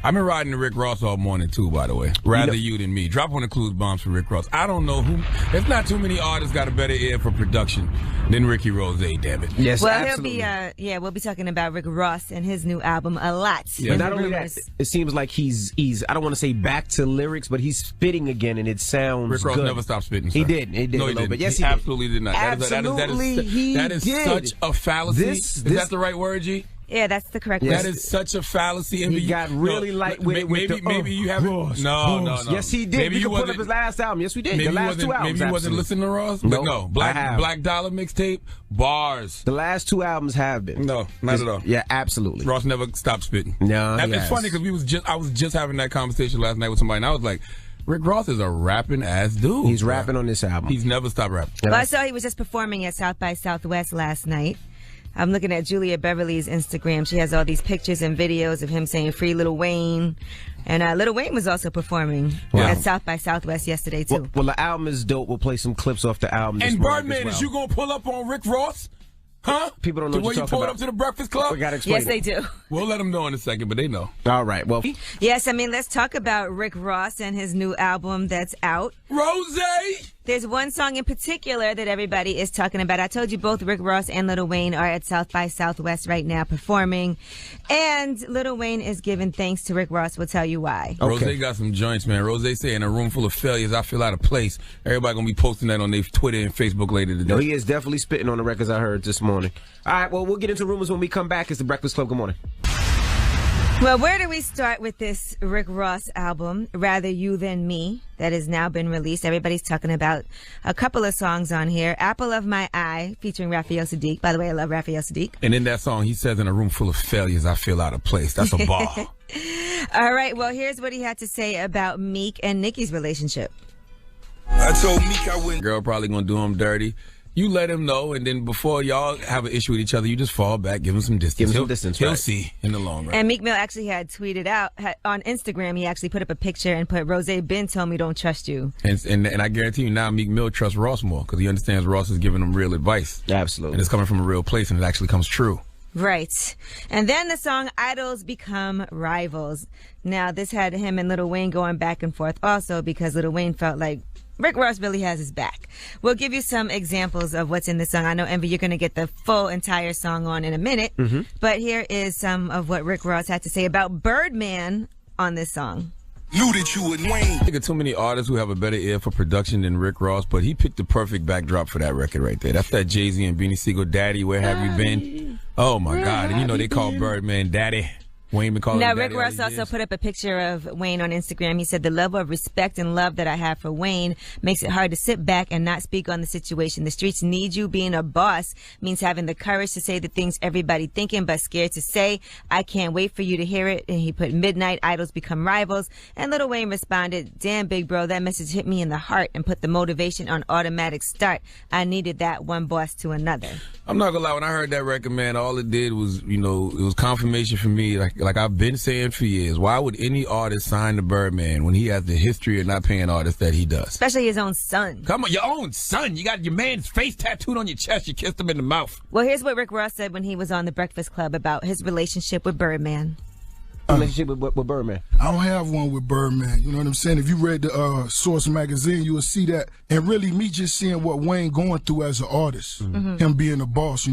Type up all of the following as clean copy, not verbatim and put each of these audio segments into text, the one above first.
I've been riding to Rick Ross all morning, too, by the way. Rather you than me. Drop one of Clues bombs for Rick Ross. I don't know who. There's not too many artists got a better ear for production than Ricky Rose, damn it. Yes, well, absolutely. he'll be, we'll be talking about Rick Ross and his new album a lot. Yeah, not only that, it seems like he's I don't want to say back to lyrics, but he's spitting again, and it sounds Rick Ross good. never stopped spitting, sir. He did No, he a little didn't. bit. Yes, he absolutely did not. Absolutely, that is such a fallacy. Is that the right word, G? Yeah, that's the correct word. That is such a fallacy. He got really light with it. Maybe you haven't. No. Yes, he did. Maybe we you can put up his last album. Yes, we did. The last two albums. Maybe you wasn't listening to Ross. But no, Black Dollar mixtape, bars. The last two albums have been. No, not at all. Yeah, absolutely. Ross never stopped spitting. No, it's funny because I was just having that conversation last night with somebody, and I was like, Rick Ross is a rapping ass dude. He's rapping on this album. He's never stopped rapping. Well, I saw he was just performing at South by Southwest last night. I'm looking at Julia Beverly's Instagram. She has all these pictures and videos of him saying "Free Lil Wayne," and Lil Wayne was also performing at South by Southwest yesterday too. Well, the album is dope. We'll play some clips off the album. And Birdman, is you gonna pull up on Rick Ross? Huh? People don't know what you're talking about. Up to the Breakfast Club? We gotta explain. Yes, they do. We'll let them know in a second, but they know. All right. Well, yes, let's talk about Rick Ross and his new album that's out. Rose! There's one song in particular that everybody is talking about. I told you both Rick Ross and Lil Wayne are at South by Southwest right now performing. And Lil Wayne is giving thanks to Rick Ross. We'll tell you why. Okay. Rose got some joints, man. Rose say, in a room full of failures, I feel out of place. Everybody going to be posting that on their Twitter and Facebook later today. No, he is definitely spitting on the records I heard this morning. All right, well, we'll get into rumors when we come back. It's the Breakfast Club. Good morning. Well, where do we start with this Rick Ross album, Rather You Than Me, that has now been released? Everybody's talking about a couple of songs on here. Apple of My Eye, featuring Raphael Sadiq. By the way, I love Raphael Sadiq. And in that song, he says, in a room full of failures, I feel out of place. That's a bar. All right, well, here's what he had to say about Meek and Nicki's relationship. I told Meek I wouldn't. Girl probably gonna do him dirty. You let him know, and then before y'all have an issue with each other, you just fall back, give him some distance. Give him some distance, He'll see in the long run. And Meek Mill actually had tweeted out on Instagram. He actually put up a picture and put, "Rose Ben told me don't trust you." And I guarantee you now, Meek Mill trusts Ross more because he understands Ross is giving him real advice. Absolutely, and it's coming from a real place, and it actually comes true. Right. And then the song Idols Become Rivals. Now, this had him and Lil Wayne going back and forth also because Lil Wayne felt like Rick Ross really has his back. We'll give you some examples of what's in the song. I know, Envy, you're going to get the full entire song on in a minute. Mm-hmm. But here is some of what Rick Ross had to say about Birdman on this song. Knew that you would Wayne. I think of too many artists who have a better ear for production than Rick Ross, but he picked the perfect backdrop for that record right there. That's that Jay-Z and Beanie Siegel, Daddy, Where Have You Been? Oh, my God. And you know they call Birdman Daddy. Wayne been calling him Daddy. Now, Rick Ross also put up a picture of Wayne on Instagram. He said, "The level of respect and love that I have for Wayne makes it hard to sit back and not speak on the situation. The streets need you. Being a boss means having the courage to say the things everybody thinking but scared to say. I can't wait for you to hear it." And he put, "Midnight Idols Become Rivals." And Lil Wayne responded, "Damn, big bro, that message hit me in the heart and put the motivation on automatic start. I needed that, one boss to another." I'm not gonna lie, when I heard that record, man, all it did was, it was confirmation for me, like I've been saying for years. Why would any artist sign to Birdman when he has the history of not paying artists that he does? Especially his own son. Come on, your own son. You got your man's face tattooed on your chest. You kissed him in the mouth. Well, here's what Rick Ross said when he was on the Breakfast Club about his relationship with Birdman. Relationship with Birdman. I don't have one with Birdman. You know what I'm saying? If you read the Source magazine, you will see that. And really, me just seeing what Wayne going through as an artist, him being a boss,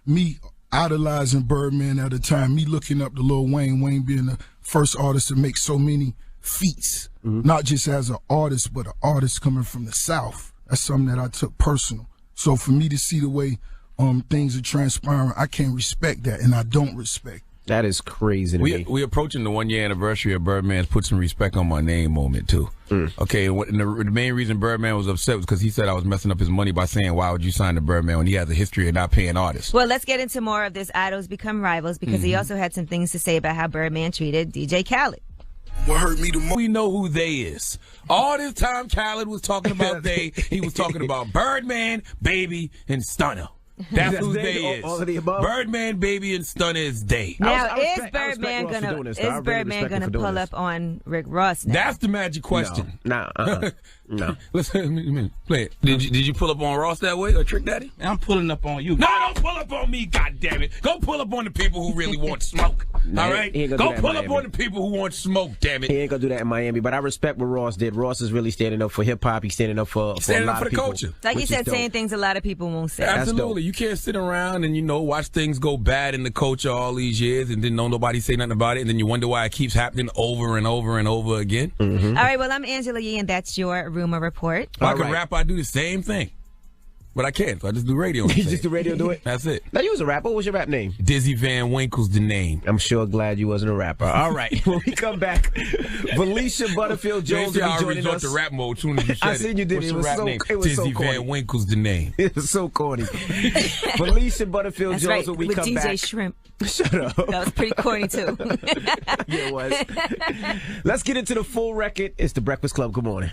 me idolizing Birdman at the time, me looking up to Lil Wayne, Wayne being the first artist to make so many feats, not just as an artist, but an artist coming from the South. That's something that I took personal. So for me to see the way things are transpiring, I can't respect that, and I don't respect. That is crazy to me. We approaching the 1 year anniversary of Birdman's Put Some Respect on My Name moment, too. Okay, and the main reason Birdman was upset was because he said I was messing up his money by saying, why would you sign to Birdman when he has a history of not paying artists? Well, let's get into more of this Idols Become Rivals because he also had some things to say about how Birdman treated DJ Khaled. What hurt me the most? We know who they is. All this time Khaled was talking about they, he was talking about Birdman, Baby, and Stunner. That's whose day is. All of the above. Birdman, Baby, and Stunner is day. Now, I is respect Birdman Ross for gonna doing this, though. I really respect him for doing pull this. up on Rick Ross now? That's the magic question. No. Listen, play it. Did you pull up on Ross that way or Trick Daddy? I'm pulling up on you. No, don't pull up on me, goddammit. Go pull up on the people who really want smoke. All right? he ain't gonna Go do that in pull up Miami. on the people who want smoke, damn He it. ain't gonna do that in Miami, but I respect what Ross did. Ross is really standing up for hip hop. He's standing up for a Standing lot up for of the people. culture. Like you which said, is dope. saying things a lot of people won't say. Absolutely. You can't sit around and, watch things go bad in the culture all these years and then don't nobody say nothing about it. And then you wonder why it keeps happening over and over and over again. Mm-hmm. All right, well, I'm Angela Yee, and that's your rumor report. If I could right. rap, I'd do the same thing. But I can't, so I just do radio. You just do radio, do it? That's it. Now, you was a rapper. What was your rap name? Dizzy Van Winkle's the name. I'm sure glad you wasn't a rapper. All right. When we come back, Felicia Butterfield Jones will be I joining resort us. to rap mode as soon as you said I seen you did. What's It your was rap so- name? it was so Dizzy corny. Van Winkle's the name. It was so corny. Felicia Butterfield That's Jones right, when we with come DJ back. Shrimp. Shut up. That was pretty corny, too. Yeah, it was. Let's get into the full record. It's the Breakfast Club. Good morning.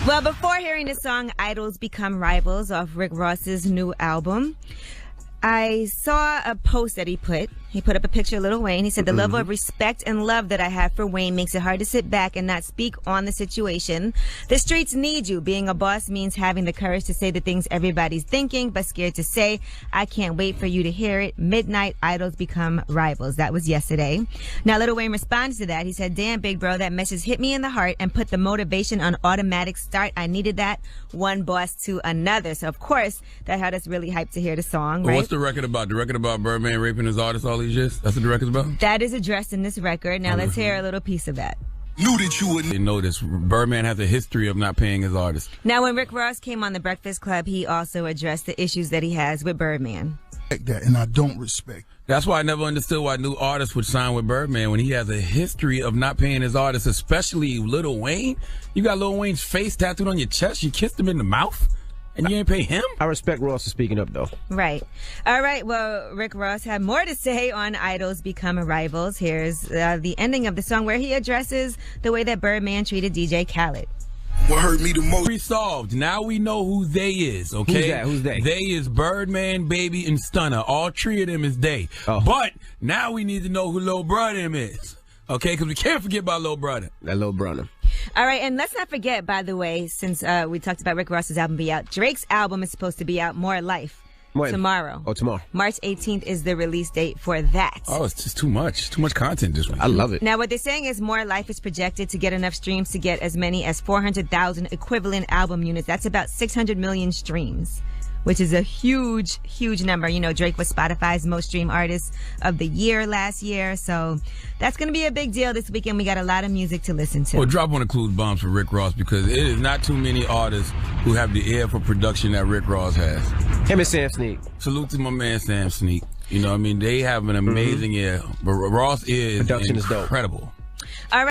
Well, before hearing the song Idols Become Rivals off Rick Ross's new album, I saw a post that he put. He put up a picture of Lil Wayne. He said, the level of respect and love that I have for Wayne makes it hard to sit back and not speak on the situation. The streets need you. Being a boss means having the courage to say the things everybody's thinking, but scared to say. I can't wait for you to hear it. Midnight, Idols Become Rivals. That was yesterday. Now, Lil Wayne responds to that. He said, damn, big bro, that message hit me in the heart and put the motivation on automatic start. I needed that. One boss to another. So, of course, that had us really hyped to hear the song, right? What's the record about? The record about Birdman raping his artist all these years? That's what the record's about? That is addressed in this record. Now let's hear a little piece of that. Knew that you would. You know this. Birdman has a history of not paying his artists. Now, when Rick Ross came on the Breakfast Club, he also addressed the issues that he has with Birdman. Like that, and I don't respect. That's why I never understood why new artists would sign with Birdman when he has a history of not paying his artists, especially Lil Wayne. You got Lil Wayne's face tattooed on your chest. You kissed him in the mouth, and you ain't pay him? I respect Ross for speaking up, though. Right. All right. Well, Rick Ross had more to say on Idols Become Rivals. Here's the ending of the song where he addresses the way that Birdman treated DJ Khaled. What hurt me the most? Resolved. Now we know who they is, okay? Who's that? Who's they? They is Birdman, Baby, and Stunner. All three of them is they. Oh. But now we need to know who Lil Brother him is, okay? Because we can't forget about Lil Brother. That little brother. All right. And let's not forget, by the way, since we talked about Rick Ross's album be out, Drake's album is supposed to be out, More Life, When? tomorrow. Oh, tomorrow. March 18th is the release date for that. Oh, it's just too much. Too much content this week. I love it. Now, what they're saying is More Life is projected to get enough streams to get as many as 400,000 equivalent album units. That's about 600 million streams, which is a huge, huge number. You know, Drake was Spotify's most streamed artist of the year last year. So that's going to be a big deal this weekend. We got a lot of music to listen to. Well, drop one of Clues bombs for Rick Ross because it is not too many artists who have the ear for production that Rick Ross has. Him and Sam Sneak. Salute to my man Sam Sneak. You know what I mean? They have an amazing ear. But Ross is Production is dope. incredible.